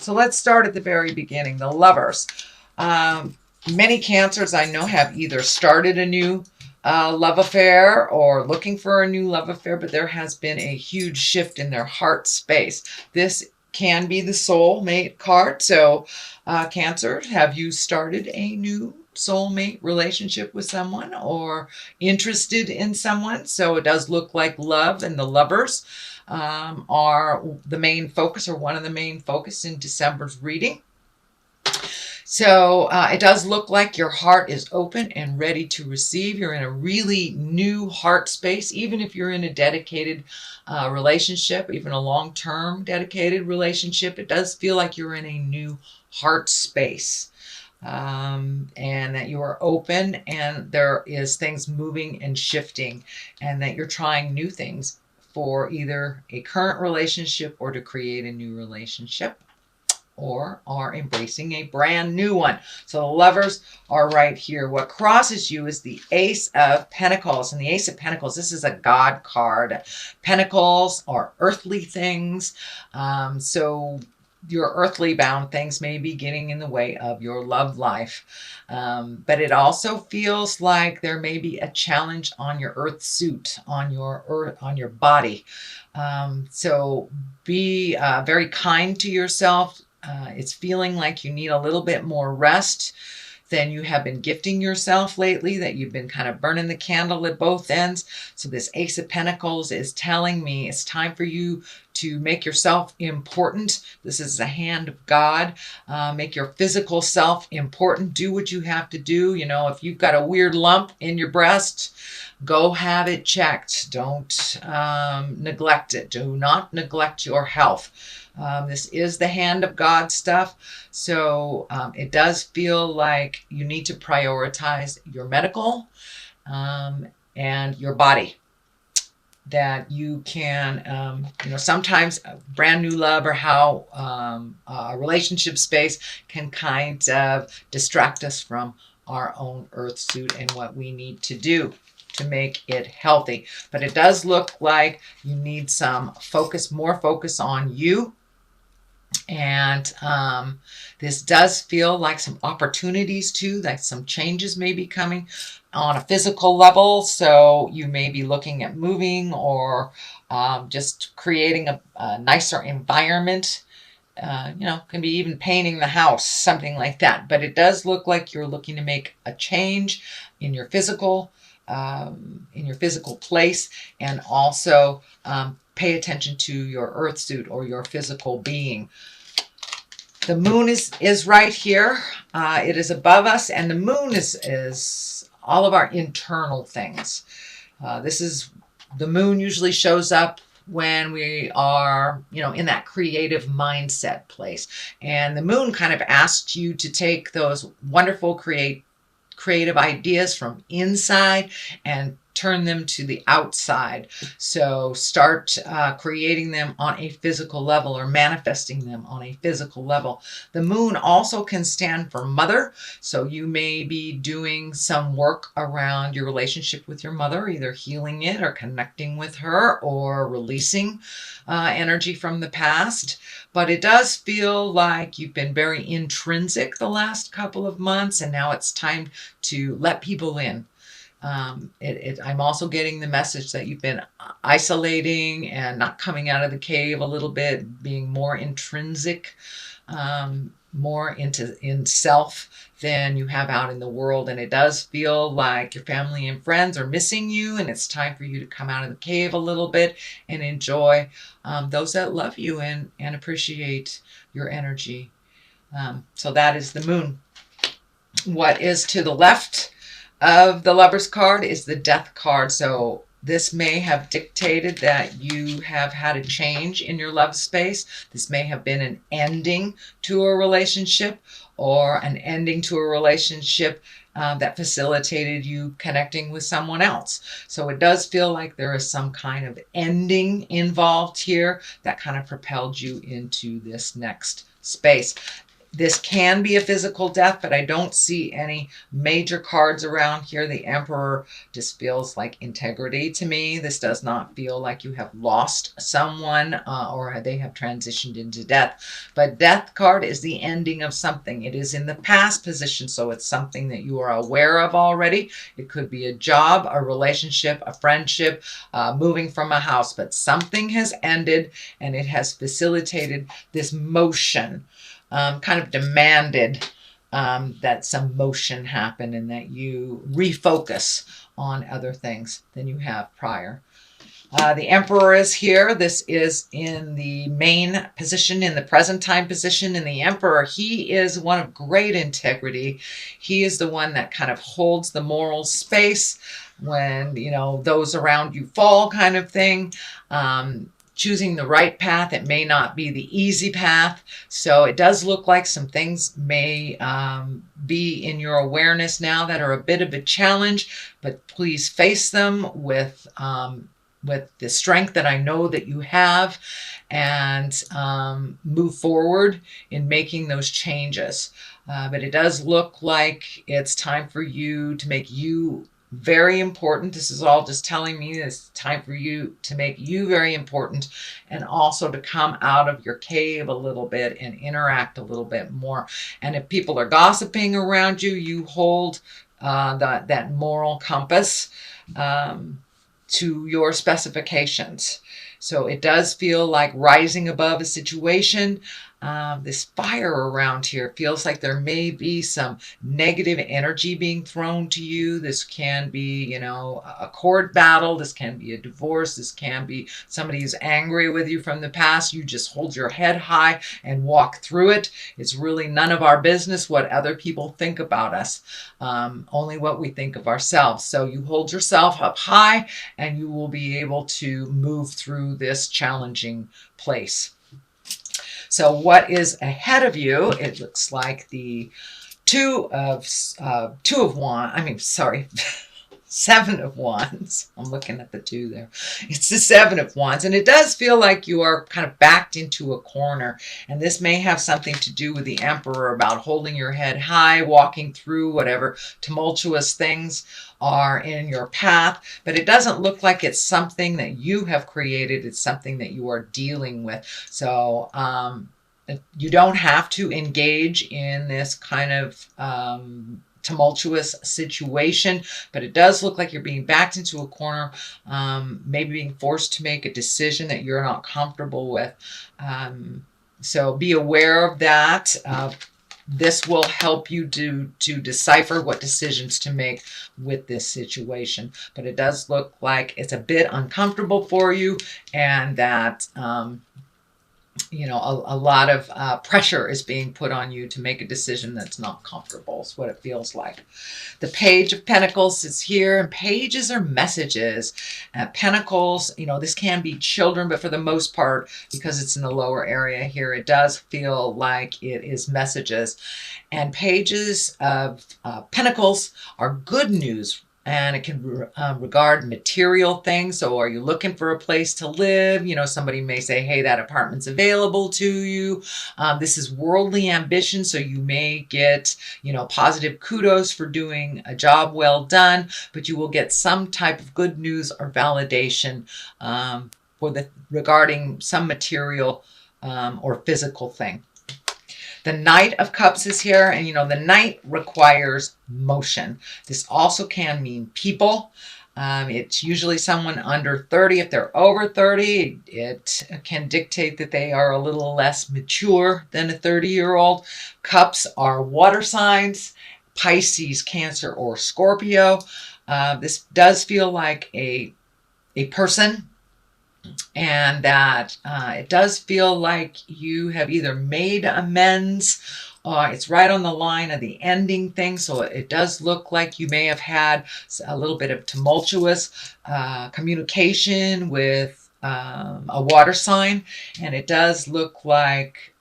So let's start at the very beginning. The lovers. Many Cancers I know have either started a new love affair or looking for a new love affair, but there has been a huge shift in their heart space. This can be the soulmate card. So, Cancer, have you started a new soulmate relationship with someone or interested in someone? So it does look like love and the lovers are the main focus, or one of the main focus in December's reading. So it does look like your heart is open and ready to receive. You're in a really new heart space, even if you're in a dedicated relationship, even a long-term dedicated relationship. It does feel like you're in a new heart space. And that you are open and there is things moving and shifting, and that you're trying new things for either a current relationship or to create a new relationship, or are embracing a brand new one. So the lovers are right here. What crosses you is the Ace of Pentacles. And the Ace of Pentacles, this is a God card. Pentacles are earthly things. So your earthly bound things may be getting in the way of your love life. But it also feels like there may be a challenge on your earth suit, on your body. So be very kind to yourself. It's feeling like you need a little bit more rest than you have been gifting yourself lately, that you've been kind of burning the candle at both ends. So this Ace of Pentacles is telling me it's time for you to make yourself important. This is the hand of God. Make your physical self important. Do what you have to do. You know, if you've got a weird lump in your breast, go have it checked. Don't neglect it. Do not neglect your health. This is the hand of God stuff. So it does feel like you need to prioritize your medical and your body. That you can, sometimes a brand new love or how a relationship space can kind of distract us from our own earth suit and what we need to do to make it healthy. But it does look like you need some focus, more focus on you. And this does feel like some opportunities too, like some changes may be coming on a physical level. So you may be looking at moving or just creating a nicer environment. Can be even painting the house, something like that. But it does look like you're looking to make a change in your physical place, and also pay attention to your earth suit or your physical being. The moon is right here. It is above us, and the moon is all of our internal things. The moon usually shows up when we are, in that creative mindset place. And the moon kind of asks you to take those wonderful creative ideas from inside and turn them to the outside. So start creating them on a physical level or manifesting them on a physical level. The moon also can stand for mother. So you may be doing some work around your relationship with your mother, either healing it or connecting with her or releasing energy from the past. But it does feel like you've been very intrinsic the last couple of months, and now it's time to let people in. I'm also getting the message that you've been isolating and not coming out of the cave a little bit, being more intrinsic, more in self than you have out in the world. And it does feel like your family and friends are missing you, and it's time for you to come out of the cave a little bit and enjoy those that love you and appreciate your energy. So that is the moon. What is to the left of the Lover's card is the Death card. So this may have dictated that you have had a change in your love space. This may have been an ending to a relationship, or an ending to a relationship that facilitated you connecting with someone else. So it does feel like there is some kind of ending involved here that kind of propelled you into this next space. This can be a physical death, but I don't see any major cards around here. The Emperor just feels like integrity to me. This does not feel like you have lost someone or they have transitioned into death. But Death card is the ending of something. It is in the past position, so it's something that you are aware of already. It could be a job, a relationship, a friendship, moving from a house, but something has ended and it has facilitated this motion. Kind of demanded that some motion happen and that you refocus on other things than you have prior. The Emperor is here. This is in the main position, in the present time position. And the Emperor, he is one of great integrity. He is the one that kind of holds the moral space when, you know, those around you fall, kind of thing. Choosing the right path. It may not be the easy path. So it does look like some things may be in your awareness now that are a bit of a challenge, but please face them with the strength that I know that you have, and move forward in making those changes. But it does look like it's time for you to make you very important. This is all just telling me it's time for you to make you very important, and also to come out of your cave a little bit and interact a little bit more. And if people are gossiping around you, you hold that moral compass to your specifications. So it does feel like rising above a situation. This fire around here feels like there may be some negative energy being thrown to you. This can be, you know, a court battle. This can be a divorce. This can be somebody who's angry with you from the past. You just hold your head high and walk through it. It's really none of our business what other people think about us, only what we think of ourselves. So you hold yourself up high and you will be able to move through this challenging place. So what is ahead of you? It looks like the Seven of Wands. I'm looking at the two there. It's the Seven of Wands. And it does feel like you are kind of backed into a corner. And this may have something to do with the Emperor, about holding your head high, walking through whatever tumultuous things are in your path. But it doesn't look like it's something that you have created. It's something that you are dealing with. So you don't have to engage in this kind of tumultuous situation, but it does look like you're being backed into a corner, maybe being forced to make a decision that you're not comfortable with. So be aware of that. This will help you to decipher what decisions to make with this situation. But it does look like it's a bit uncomfortable for you, and that you know, a lot of pressure is being put on you to make a decision that's not comfortable. Is what it feels like. The Page of Pentacles is here, and pages are messages. Pentacles, you know, this can be children, but for the most part, because it's in the lower area here, it does feel like it is messages. And pages of Pentacles are good news. And it can regard material things. So are you looking for a place to live? You know, somebody may say, hey, that apartment's available to you. This is worldly ambition. So you may get, you know, positive kudos for doing a job well done, but you will get some type of good news or validation regarding some material or physical thing. The Knight of Cups is here, and you know, the Knight requires motion. This also can mean people. It's usually someone under 30. If they're over 30, it can dictate that they are a little less mature than a 30-year-old. Cups are water signs: Pisces, Cancer, or Scorpio. This does feel like a person, and that it does feel like you have either made amends, it's right on the line of the ending thing. So it does look like you may have had a little bit of tumultuous communication with a water sign, and it does look like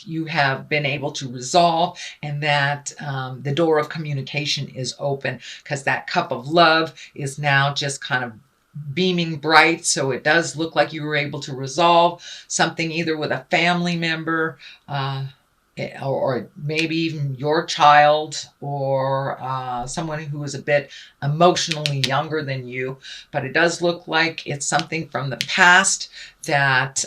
you have been able to resolve, and that the door of communication is open, because that cup of love is now just kind of beaming bright. So it does look like you were able to resolve something either with a family member or maybe even your child, or someone who is a bit emotionally younger than you. But it does look like it's something from the past that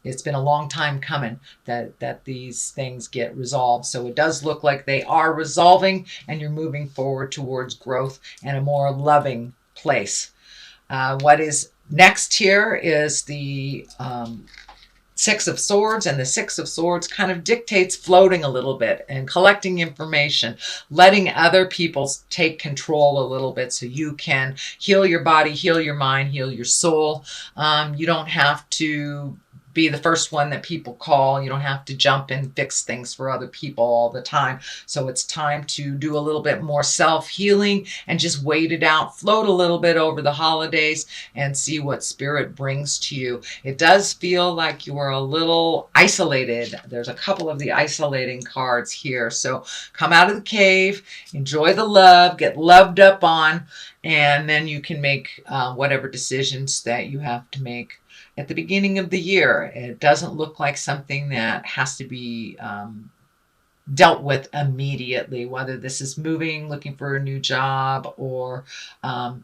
it's been a long time coming that these things get resolved. So it does look like they are resolving, and you're moving forward towards growth and a more loving place. What is next here is the Six of Swords, and the Six of Swords kind of dictates floating a little bit and collecting information, letting other people take control a little bit so you can heal your body, heal your mind, heal your soul. You don't have to be the first one that people call. You don't have to jump and fix things for other people all the time. So it's time to do a little bit more self-healing and just wait it out, float a little bit over the holidays and see what spirit brings to you. It does feel like you are a little isolated. There's a couple of the isolating cards here. So come out of the cave, enjoy the love, get loved up on, and then you can make whatever decisions that you have to make at the beginning of the year. It doesn't look like something that has to be dealt with immediately, whether this is moving, looking for a new job, or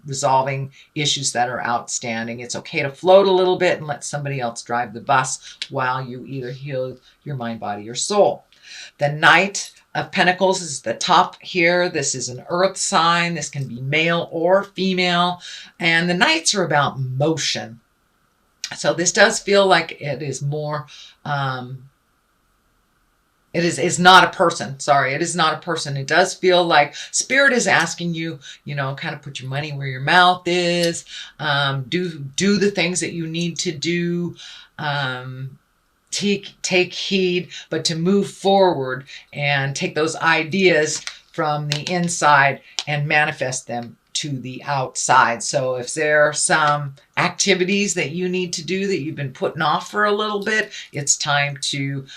resolving issues that are outstanding. It's okay to float a little bit and let somebody else drive the bus while you either heal your mind, body, or soul. The Knight of Pentacles is the top here. This is an earth sign. This can be male or female. And the Knights are about motion. So this does feel like it is more, is not a person. Sorry, it is not a person. It does feel like spirit is asking you, kind of put your money where your mouth is, do the things that you need to do, take heed, but to move forward and take those ideas from the inside and manifest them to the outside. So if there are some activities that you need to do that you've been putting off for a little bit, it's time to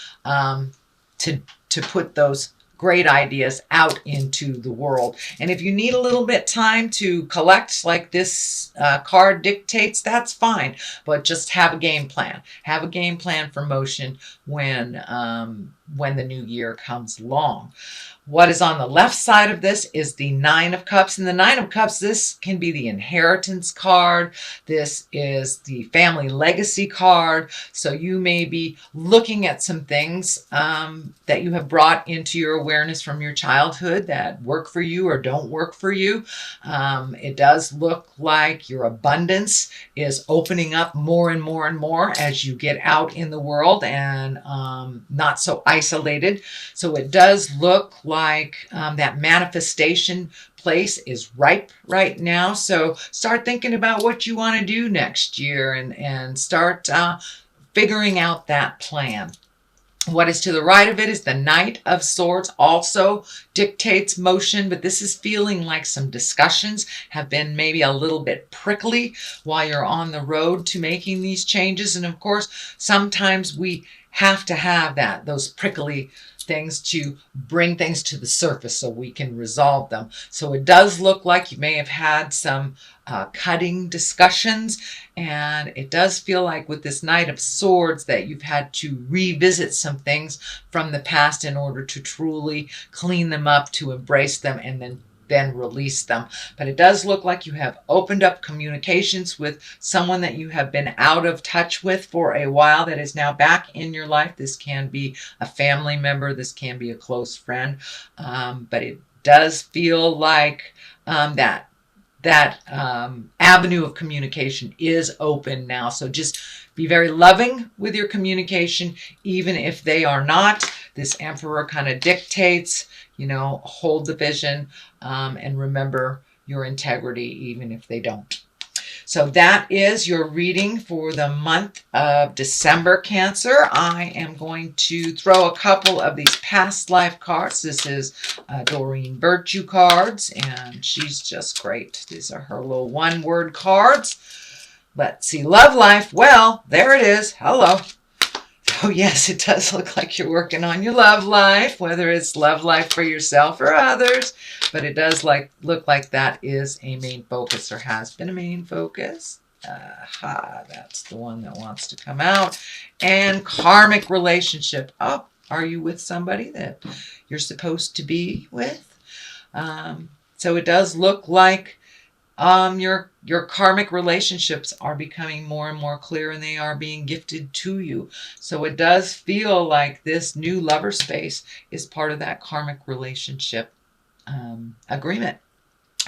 put those great ideas out into the world. And if you need a little bit time to collect, like this card dictates, that's fine. But just have a game plan. Have a game plan for motion when the new year comes along. What is on the left side of this is the Nine of Cups. And the Nine of Cups, this can be the inheritance card. This is the family legacy card. So you may be looking at some things that you have brought into your awareness from your childhood that work for you or don't work for you. It does look like your abundance is opening up more and more and more as you get out in the world and not so isolated. So it does look like that manifestation place is ripe right now. So start thinking about what you want to do next year and start figuring out that plan. What is to the right of it is the Knight of Swords, also dictates motion, but this is feeling like some discussions have been maybe a little bit prickly while you're on the road to making these changes. And of course, sometimes we have to have those prickly things to bring things to the surface so we can resolve them. So it does look like you may have had some cutting discussions, and it does feel like with this Knight of Swords that you've had to revisit some things from the past in order to truly clean them up, to embrace them, and then release them. But it does look like you have opened up communications with someone that you have been out of touch with for a while that is now back in your life. This can be a family member. This can be a close friend. But it does feel like that avenue of communication is open now. So just be very loving with your communication, even if they are not. This Emperor kind of dictates, hold the vision, and remember your integrity, even if they don't. So that is your reading for the month of December, Cancer. I am going to throw a couple of these past life cards. This is Doreen Virtue cards, and she's just great. These are her little one-word cards. Let's see, love life. Well, there it is. Hello. Oh, yes, it does look like you're working on your love life, whether it's love life for yourself or others. But it does look like that is a main focus, or has been a main focus. Aha, that's the one that wants to come out. And karmic relationship. Oh, Are you with somebody that you're supposed to be with? So it does look like your karmic relationships are becoming more and more clear, and they are being gifted to you. So it does feel like this new lover space is part of that karmic relationship agreement.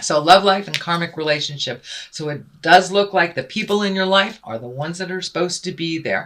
So love life and karmic relationship. So it does look like the people in your life are the ones that are supposed to be there.